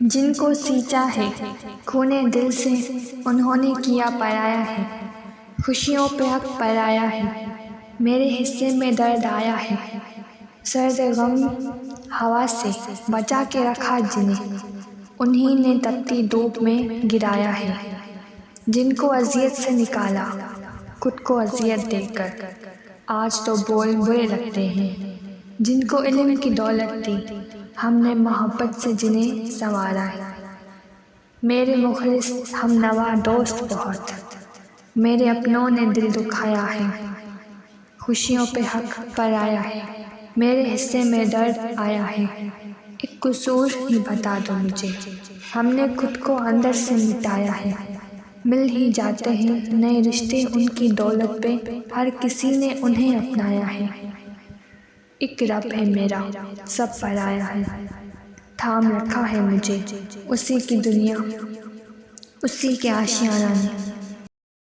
جن کو سینچا ہے خونے دل سے انہوں نے کیا پرایا ہے، خوشیوں پہ حق پرایا ہے، میرے حصے میں درد آیا ہے، سرد غم ہوا سے بچا کے رکھا جنہیں، انہی نے تپتی دھوپ میں گرایا ہے، جن کو اذیت سے نکالا خود کو اذیت دے کر، آج تو بول برے لگتے ہیں، جن کو علم کی دولت دی ہم نے محبت سے جنہیں سنوارا ہے، میرے مخلص ہم نوا دوست بہت، میرے اپنوں نے دل دکھایا ہے، خوشیوں پہ حق پرایا ہے، میرے حصے میں درد آیا ہے، ایک قصور ہی بتا دو مجھے، ہم نے خود کو اندر سے مٹایا ہے، مل ہی جاتے ہیں نئے رشتے ان کی دولت پہ، ہر کسی نے انہیں اپنایا ہے، ایک رب ہے میرا سب پرایا ہے، تھام رکھا ہے مجھے اسی کی دنیا اسی کے آشیانہ نے۔